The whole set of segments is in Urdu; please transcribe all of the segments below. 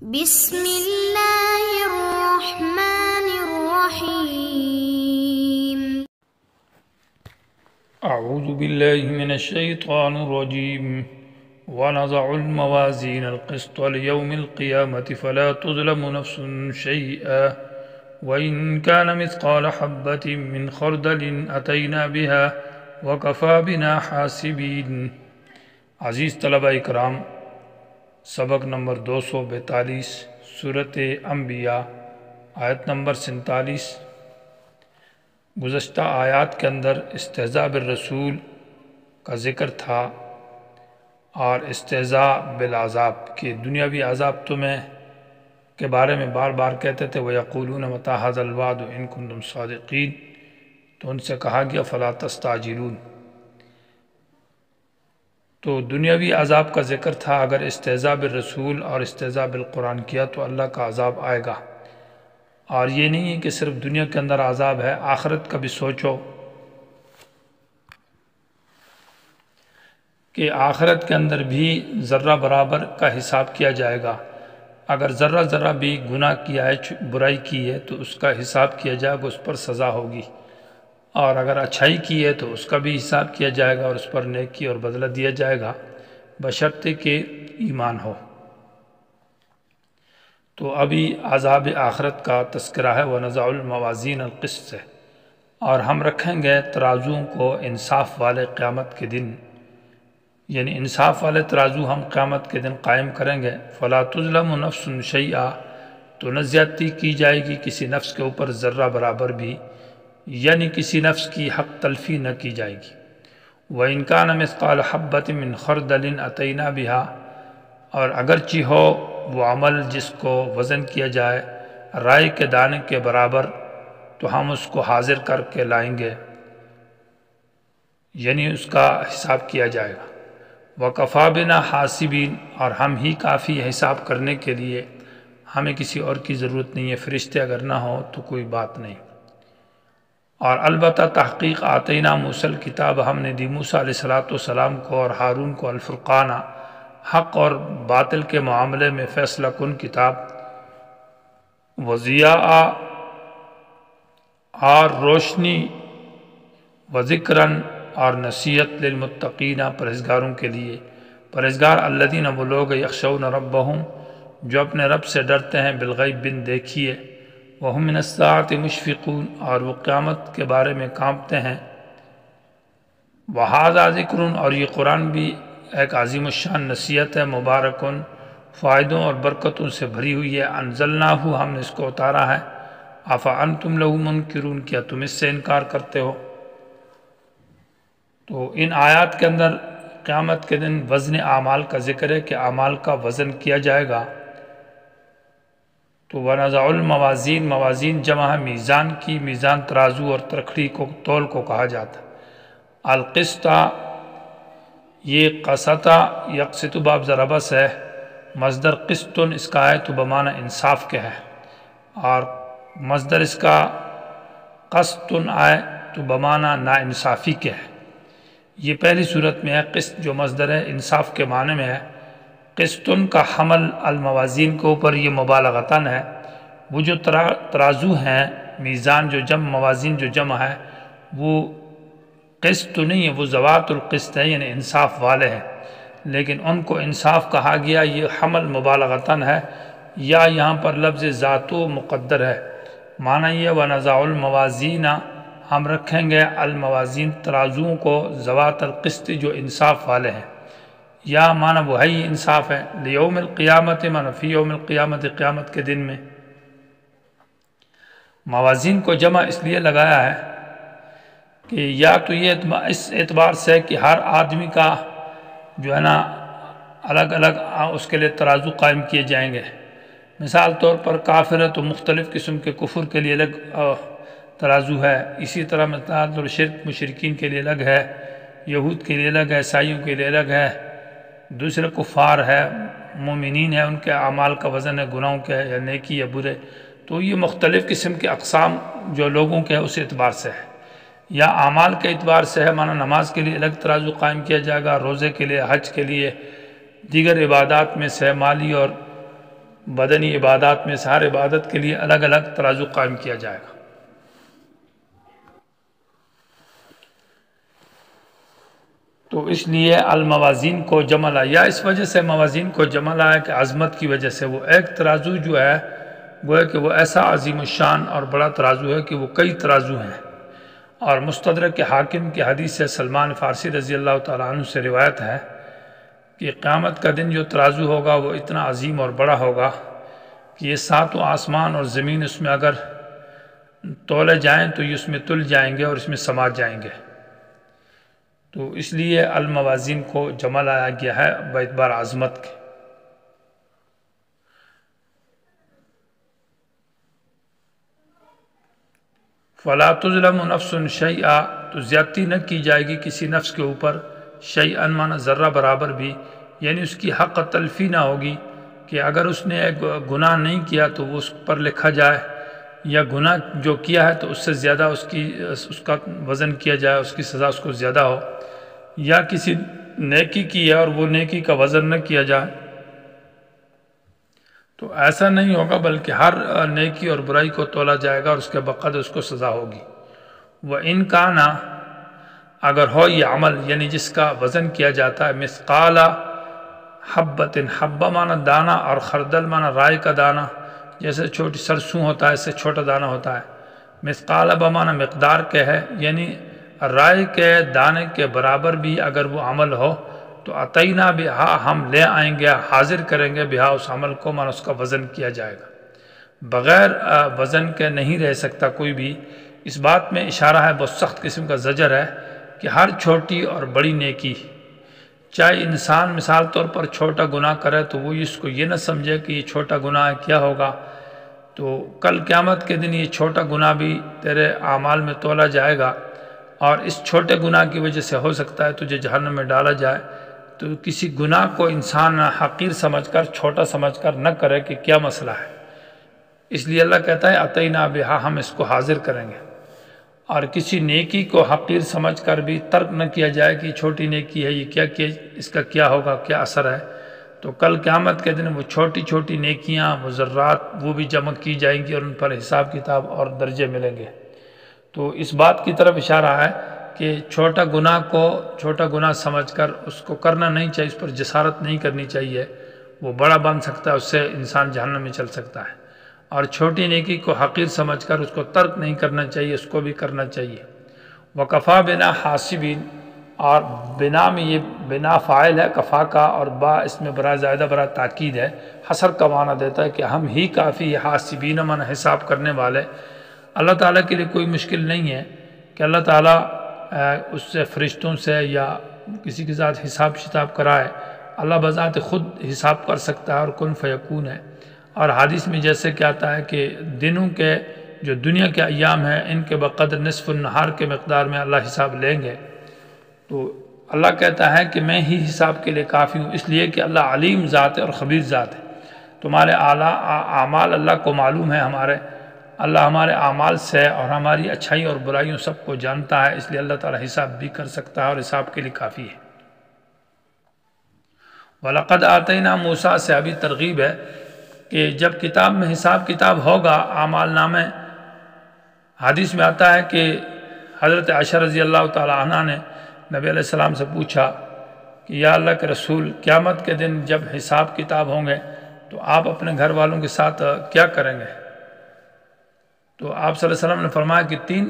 بسم اللہ الرحمن الرحیم اعوذ باللہ من الشیطان الرجیم ونضع الموازین القسط لیوم القیامة فلا تظلم نفس شیئا وإن كان مثقال حبة من خردل أتينا بها وكفى بنا حاسبين۔ عزیز طلبہ اکرام، سبق نمبر 242 سورۃ انبیاء آیت نمبر 47۔ گزشتہ آیات کے اندر استہزاء بالرسول کا ذکر تھا اور استہزاء بالعذاب کہ دنیاوی عذاب تمہیں کے بارے میں بار بار کہتے تھے وَيَقُولُونَ مَتَىٰ هَٰذَا الْوَعْدُ إِن كُنتُمْ صَادِقِينَ، تو ان سے کہا گیا فَلَا تَسْتَعْجِلُونَ۔ تو دنیاوی عذاب کا ذکر تھا، اگر استہزاء بالرسول اور استہزاء بالقرآن کیا تو اللہ کا عذاب آئے گا، اور یہ نہیں ہے کہ صرف دنیا کے اندر عذاب ہے، آخرت کا بھی سوچو کہ آخرت کے اندر بھی ذرہ برابر کا حساب کیا جائے گا۔ اگر ذرہ ذرہ بھی گناہ کیا ہے، برائی کی ہے تو اس کا حساب کیا جائے گا، اس پر سزا ہوگی، اور اگر اچھائی کی ہے تو اس کا بھی حساب کیا جائے گا اور اس پر نیکی اور بدلہ دیا جائے گا، بشرطے کہ ایمان ہو۔ تو ابھی عذاب آخرت کا تذکرہ ہے وَنَضَعُ الْمَوَازِينَ الْقِسْطَ سے، اور ہم رکھیں گے ترازوؤں کو انصاف والے قیامت کے دن، یعنی انصاف والے ترازو ہم قیامت کے دن قائم کریں گے۔ فَلَا تُظْلَمُ نَفْسٌ شَيْئًا، تو نہ زیادتی کی جائے گی کسی نفس کے اوپر ذرہ برابر بھی، یعنی کسی نفس کی حق تلفی نہ کی جائے گی۔ وَإِن كَانَ مِثْقَالَ حَبَّةٍ مِّنْ خَرْدَلٍ أَتَيْنَا بِهَا، اور اگرچہ ہو وہ عمل جس کو وزن کیا جائے رائے کے دانے کے برابر، تو ہم اس کو حاضر کر کے لائیں گے، یعنی اس کا حساب کیا جائے گا۔ وَكَفَى بِنَا حَاسِبِينَ، اور ہم ہی کافی حساب کرنے کے لیے، ہمیں کسی اور کی ضرورت نہیں ہے، فرشتے اگر نہ ہو تو کوئی بات نہیں۔ اور البتہ تحقیق آتینا موسیٰ الکتاب، ہم نے دی موسیٰ علیہ السلام کو اور ہارون کو الفرقانہ، حق اور باطل کے معاملے میں فیصلہ کن کتاب، وضیاء اور روشنی، وذکراً اور نصیحت للمتقین پرہیزگاروں کے لیے۔ پرہیزگار الذین، وہ لوگ یخشون ربہم جو اپنے رب سے ڈرتے ہیں، بالغیب بن دیکھیے، وہم من الساعۃ مشفقون، اور وہ قیامت کے بارے میں کانپتے ہیں۔ وہذا ذکر، اور یہ قرآن بھی ایک عظیم الشان نصیحت ہے، مبارکن، فائدوں اور برکتوں سے بھری ہوئی ہے، انزلناہ، ہم نے اس کو اتارا ہے، افانتم لہ منکرون، کیا تم اس سے انکار کرتے ہو؟ تو ان آیات کے اندر قیامت کے دن وزن اعمال کا ذکر ہے کہ اعمال کا وزن کیا جائے گا۔ تو وَنَضَعُ الْمَوَازِينَ، موازین جمع ہے میزان کی، میزان ترازو اور ترکھڑی کو، تول کو کہا جاتا ہے۔ القسط، یہ قسطہ یقسط باب ضربس ہے، مصدر قسطن اس کا ہے تو بمعنی انصاف کے ہے، اور مصدر اس کا قسطن آئے تو بمعنی ناانصافی کے ہے۔ یہ پہلی صورت میں ہے، قسط جو مصدر ہے انصاف کے معنی میں ہے۔ قسطن کا حمل الموازین کے اوپر، یہ مبالغتاً ہے۔ وہ جو ترازو ہیں، میزان جو جمع، موازین جو جمع ہے، وہ قسط تو نہیں ہے، وہ ذوات القسط ہے، یعنی انصاف والے ہیں، لیکن ان کو انصاف کہا گیا، یہ حمل مبالغتاً ہے، یا یہاں پر لفظ ذاتو مقدر ہے۔ معنی یہ وَنَضَعُ الْمَوَازِينَ، ہم رکھیں گے الموازین ترازوؤں کو، ذوات القسط جو انصاف والے ہیں، یا معنی وہ ہے ہی انصاف ہے، لیوم القیامت، معنی فی یوم القیامت، قیامت کے دن میں۔ موازین کو جمع اس لیے لگایا ہے کہ یا تو یہ اس اعتبار سے کہ ہر آدمی کا جو ہے نا الگ الگ اس کے لیے ترازو قائم کیے جائیں گے۔ مثال طور پر کافر ہے تو مختلف قسم کے کفر کے لیے الگ ترازو ہے، اسی طرح مثال طور شرک مشرکین کے لیے الگ ہے، یہود کے لیے الگ ہے، عیسائیوں کے لیے الگ ہے، دوسرے کفار ہے، مومنین ہے، ان کے اعمال کا وزن ہے، گناہوں کے ہے یا نیکی یا برے۔ تو یہ مختلف قسم کے اقسام جو لوگوں کے ہے اس اعتبار سے ہے، یا اعمال کے اعتبار سے ہے، معنی نماز کے لیے الگ ترازو قائم کیا جائے گا، روزے کے لیے، حج کے لیے، دیگر عبادات میں سے مالی اور بدنی عبادات میں سے ہر عبادت کے لیے الگ الگ ترازو قائم کیا جائے گا۔ تو اس لیے الموازین کو جمع لایا، یا اس وجہ سے موازین کو جمع لایا کہ عظمت کی وجہ سے وہ ایک ترازو جو ہے وہ ہے کہ وہ ایسا عظیم الشان اور بڑا ترازو ہے کہ وہ کئی ترازو ہیں۔ اور مستدرک کے حاکم کی حدیث سے سلمان فارسی رضی اللہ تعالیٰ عنہ سے روایت ہے کہ قیامت کا دن جو ترازو ہوگا وہ اتنا عظیم اور بڑا ہوگا کہ یہ ساتوں آسمان اور زمین اس میں اگر تولے جائیں تو یہ اس میں تل جائیں گے اور اس میں سما جائیں گے۔ تو اس لیے الموازین کو جمع لایا گیا ہے باعتبار عظمت کے۔ فَلَا تُظْلَمُ نَفْسٌ شَيْئًا، تو زیادتی نہ کی جائے گی کسی نفس کے اوپر، شیئا معنی ذرہ برابر بھی، یعنی اس کی حق تلفی نہ ہوگی کہ اگر اس نے ایک گناہ نہیں کیا تو وہ اس پر لکھا جائے، یا گناہ جو کیا ہے تو اس سے زیادہ اس کا وزن کیا جائے، اس کی سزا اس کو زیادہ ہو، یا کسی نیکی کی ہے اور وہ نیکی کا وزن نہ کیا جائے، تو ایسا نہیں ہوگا، بلکہ ہر نیکی اور برائی کو تولا جائے گا اور اس کے بقدر اس کو سزا ہوگی۔ وَإِن كَانَ، اگر ہو یہ عمل یعنی جس کا وزن کیا جاتا ہے، مثقال حبۃ، حبہ معنی دانہ اور خردل معنی رائے کا دانہ، جیسے چھوٹی سرسوں ہوتا ہے اس سے چھوٹا دانہ ہوتا ہے، مثقال بمعنی مقدار کے ہے، یعنی رائے کے دانے کے برابر بھی اگر وہ عمل ہو تو اتینا بہا، ہم لے آئیں گے، حاضر کریں گے بہا اس عمل کو، معنی اس کا وزن کیا جائے گا۔ بغیر وزن کے نہیں رہ سکتا کوئی بھی۔ اس بات میں اشارہ ہے، بہت سخت قسم کا زجر ہے کہ ہر چھوٹی اور بڑی نیکی، چاہے انسان مثال طور پر چھوٹا گناہ کرے تو وہ اس کو یہ نہ سمجھے کہ یہ چھوٹا گناہ ہے، کیا ہوگا، تو کل قیامت کے دن یہ چھوٹا گناہ بھی تیرے اعمال میں تولا جائے گا، اور اس چھوٹے گناہ کی وجہ سے ہو سکتا ہے تجھے جہنم میں ڈالا جائے۔ تو کسی گناہ کو انسان حقیر سمجھ کر، چھوٹا سمجھ کر نہ کرے کہ کیا مسئلہ ہے، اس لیے اللہ کہتا ہے اتینا بہا، ہم اس کو حاضر کریں گے۔ اور کسی نیکی کو حقیر سمجھ کر بھی ترک نہ کیا جائے کہ چھوٹی نیکی ہے، یہ کیا اس کا کیا ہوگا، کیا اثر ہے، تو کل قیامت کے دن وہ چھوٹی چھوٹی نیکیاں، وہ ذرات، وہ بھی جمع کی جائیں گی اور ان پر حساب کتاب اور درجے ملیں گے۔ تو اس بات کی طرف اشارہ ہے کہ چھوٹا گناہ کو چھوٹا گناہ سمجھ کر اس کو کرنا نہیں چاہیے، اس پر جسارت نہیں کرنی چاہیے، وہ بڑا بن سکتا ہے، اس سے انسان جہنم میں چل سکتا ہے۔ اور چھوٹی نیکی کو حقیر سمجھ کر اس کو ترک نہیں کرنا چاہیے، اس کو بھی کرنا چاہیے۔ وَكَفَى بِنَا حَاسِبِينَ، اور بنا میں یہ بنا فاعل ہے کفا کا، اور با اس میں برا زائدہ برا تاکید ہے، حصر کا معنی دیتا ہے کہ ہم ہی کافی، حاسبین معنی حساب کرنے والے۔ اللہ تعالیٰ کے لیے کوئی مشکل نہیں ہے کہ اللہ تعالیٰ اس سے فرشتوں سے یا کسی کے ساتھ حساب شتاب کرائے، اللہ بذات خود حساب کر سکتا ہے اور کن فیکون ہے۔ اور حدیث میں جیسے کہ آتا ہے کہ دنوں کے جو دنیا کے ایام ہیں ان کے بقدر نصف النہار کے مقدار میں اللہ حساب لیں گے، تو اللہ کہتا ہے کہ میں ہی حساب کے لیے کافی ہوں، اس لیے کہ اللہ علیم ذات ہے اور خبیر ذات ہے۔ تمہارے اعمال اللہ کو معلوم ہے، اللہ ہمارے اعمال سے اور ہماری اچھائی اور برائیوں سب کو جانتا ہے، اس لیے اللہ تعالیٰ حساب بھی کر سکتا ہے اور حساب کے لیے کافی ہے۔ وَلَقَدْ آتَيْنَا مُوسَىٰ سے ابھی ترغیب ہے کہ جب کتاب میں حساب کتاب ہوگا، اعمال نامے، حدیث میں آتا ہے کہ حضرت عائشہ رضی اللہ تعالی عنہ نے نبی علیہ السلام سے پوچھا کہ یا اللہ کے رسول، قیامت کے دن جب حساب کتاب ہوں گے تو آپ اپنے گھر والوں کے ساتھ کیا کریں گے؟ تو آپ صلی اللہ علیہ وسلم نے فرمایا کہ 3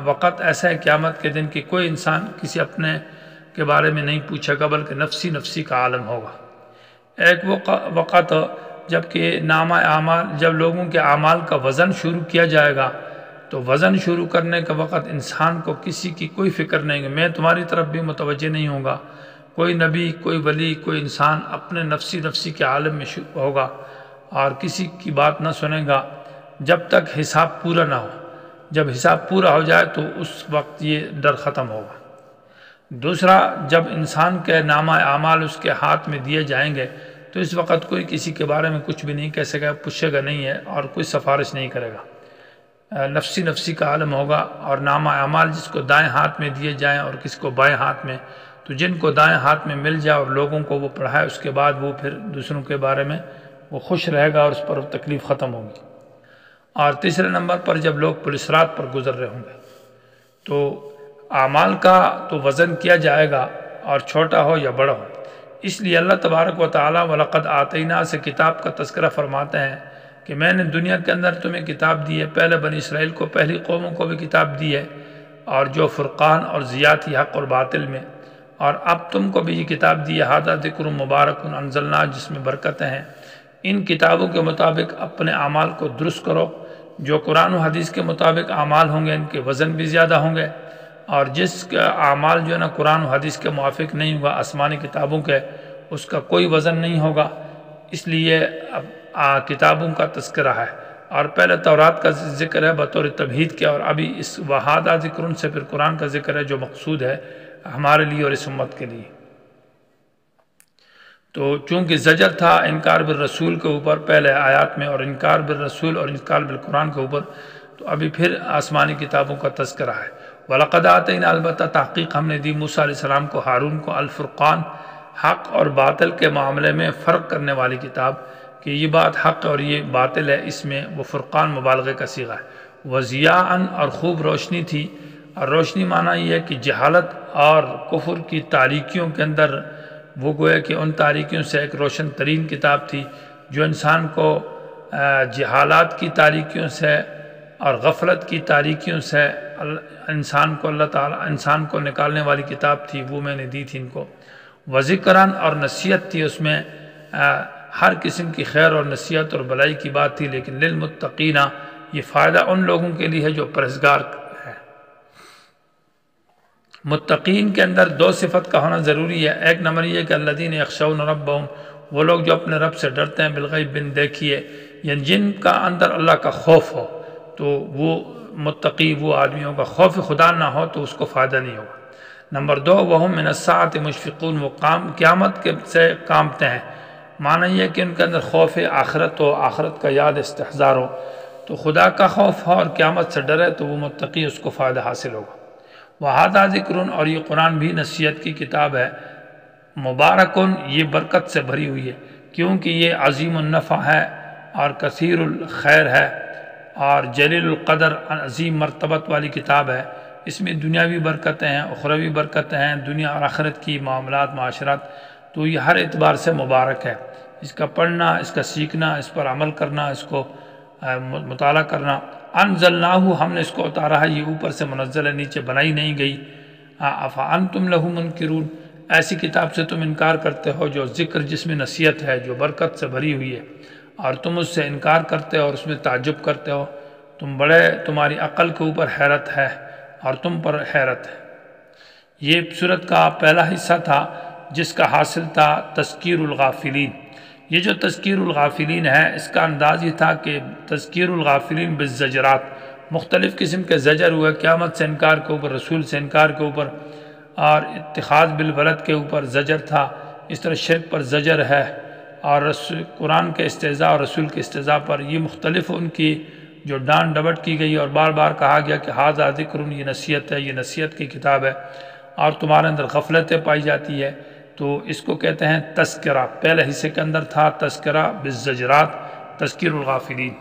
وقت ایسا ہے قیامت کے دن کہ کوئی انسان کسی اپنے کے بارے میں نہیں پوچھے گا، بلکہ نفسی نفسی کا عالم ہوگا۔ ایک وہ وقت جب کہ نامہ اعمال، جب لوگوں کے اعمال کا وزن شروع کیا جائے گا، تو وزن شروع کرنے کے وقت انسان کو کسی کی کوئی فکر نہیں ہے، میں تمہاری طرف بھی متوجہ نہیں ہوں گا، کوئی نبی، کوئی ولی، کوئی انسان اپنے نفسی نفسی کے عالم میں ہوگا اور کسی کی بات نہ سنے گا جب تک حساب پورا نہ ہو۔ جب حساب پورا ہو جائے تو اس وقت یہ ڈر ختم ہوگا۔ دوسرا، جب انسان کے نامہ اعمال اس کے ہاتھ میں دیے جائیں گے تو اس وقت کوئی کسی کے بارے میں کچھ بھی نہیں کہہ سکے گا، پوچھے گا نہیں ہے اور کوئی سفارش نہیں کرے گا، نفسی نفسی کا عالم ہوگا۔ اور نامہ اعمال جس کو دائیں ہاتھ میں دیے جائیں اور کس کو بائیں ہاتھ میں، تو جن کو دائیں ہاتھ میں مل جائے اور لوگوں کو وہ پڑھائے، اس کے بعد وہ پھر دوسروں کے بارے میں وہ خوش رہے گا اور اس پر تکلیف ختم ہوگی۔ اور تیسرے نمبر پر جب لوگ پلسرات پر گزر رہے ہوں گے تو اعمال کا تو وزن کیا جائے گا، اور چھوٹا ہو یا بڑا ہو۔ اس لیے اللہ تبارک و تعالیٰ وَلَقَدْ آتَيْنَا سے کتاب کا تذکرہ فرماتے ہیں کہ میں نے دنیا کے اندر تمہیں کتاب دی ہے، پہلے بنی اسرائیل کو، پہلی قوموں کو بھی کتاب دی ہے، اور جو فرقان اور ضیاء تھی حق اور باطل میں، اور اب تم کو بھی یہ کتاب دی ہے، ھذا ذکر مبارک انزلناہ، جس میں برکتیں ہیں۔ ان کتابوں کے مطابق اپنے اعمال کو درست کرو، جو قرآن و حدیث کے مطابق اعمال ہوں گے ان کے وزن بھی زیادہ ہوں گے، اور جس کا اعمال جو ہے نا قرآن و حدیث کے موافق نہیں ہوگا، آسمانی کتابوں کے، اس کا کوئی وزن نہیں ہوگا۔ اس لیے کتابوں کا تذکرہ ہے، اور پہلے تورات کا ذکر ہے بطور تمہید کے، اور ابھی اس وَھَذَا ذکر سے پھر قرآن کا ذکر ہے جو مقصود ہے ہمارے لیے اور اس امت کے لیے۔ تو چونکہ زجر تھا انکار بالرسول کے اوپر پہلے آیات میں، اور انکار بالرسول اور انکار بالقرآن کے اوپر، تو ابھی پھر آسمانی کتابوں کا تذکرہ ہے۔ وَلَقَدْ آتَيْنَا، البتہ تحقیق ہم نے دی موسیٰ علیہ السلام کو، ہارون کو، الفرقان، حق اور باطل کے معاملے میں فرق کرنے والی کتاب، کہ یہ بات حق اور یہ باطل ہے، اس میں وہ فرقان مبالغے کا صیغہ ہے۔ وَضِیَاءً، اور خوب روشنی تھی، اور روشنی معنی یہ ہے کہ جہالت اور کفر کی تاریکیوں کے اندر وہ گویا کہ ان تاریکیوں سے ایک روشن ترین کتاب تھی، جو انسان کو جہالات کی تاریکیوں سے اور غفلت کی تاریکیوں سے انسان کو اللہ تعالیٰ انسان کو نکالنے والی کتاب تھی، وہ میں نے دی تھی ان کو۔ وذکراً، اور نصیحت تھی، اس میں ہر قسم کی خیر اور نصیحت اور بلائی کی بات تھی، لیکن للمتقین، یہ فائدہ ان لوگوں کے لیے ہے جو پرہیزگار ہے۔ متقین کے اندر دو صفت کا ہونا ضروری ہے۔ ایک نمبر یہ کہ الذین یخشون ربہم، وہ لوگ جو اپنے رب سے ڈرتے ہیں، بالغیب، بن دیکھیے، یعنی جن کا اندر اللہ کا خوف ہو، تو وہ متقی وہ آدمیوں کا خوف خدا نہ ہو تو اس کو فائدہ نہیں ہوگا۔ نمبر دو، وہم من الساعۃ مشفقون، وہ قیامت کے سے کانپتے ہیں، معنی یہ کہ ان کے اندر خوف آخرت ہو، آخرت کا یاد استحضار ہو، تو خدا کا خوف ہو اور قیامت سے ڈرے تو وہ متقی، اس کو فائدہ حاصل ہوگا۔ وَھَذَا ذِکْرٌ، اور یہ قرآن بھی نصیحت کی کتاب ہے، مبارکن، یہ برکت سے بھری ہوئی ہے، کیونکہ یہ عظیم النفع ہے اور کثیر الخیر ہے اور جلیل القدر، عظیم مرتبت والی کتاب ہے۔ اس میں دنیاوی برکتیں ہیں، اخروی برکتیں ہیں، دنیا اور آخرت کی معاملات، معاشرات، تو یہ ہر اعتبار سے مبارک ہے۔ اس کا پڑھنا، اس کا سیکھنا، اس پر عمل کرنا، اس کو مطالعہ کرنا۔ انزلناہ، ہم نے اس کو اتارا ہے، یہ اوپر سے منزل ہے، نیچے بنائی نہیں گئی۔ افانتم لہ منکرون، ایسی کتاب سے تم انکار کرتے ہو جو ذکر، جس میں نصیحت ہے، جو برکت سے بھری ہوئی ہے، اور تم اس سے انکار کرتے ہو اور اس میں تعجب کرتے ہو، تمہاری عقل کے اوپر حیرت ہے اور تم پر حیرت ہے۔ یہ سورت کا پہلا حصہ تھا جس کا حاصل تھا تذکیر الغافلین۔ یہ جو تذکیر الغافلین ہے، اس کا انداز یہ تھا کہ تذکیر الغافلین بالزجرات، مختلف قسم کے زجر ہوئے، قیامت سے انکار کے اوپر، رسول سے انکار کے اوپر، اور اتخاذ بالولد کے اوپر زجر تھا، اس طرح شرک پر زجر ہے، اور قرآن کے استہزاء اور رسول کے استہزاء پر، یہ مختلف ان کی جو ڈانٹ ڈپٹ کی گئی، اور بار بار کہا گیا کہ ھذا ذکر، یہ نصیحت ہے، یہ نصیحت کی کتاب ہے، اور تمہارے اندر غفلتیں پائی جاتی ہے، تو اس کو کہتے ہیں تذکرہ۔ پہلے حصے کے اندر تھا تذکرہ بالزجرات، تذکیر الغافلین۔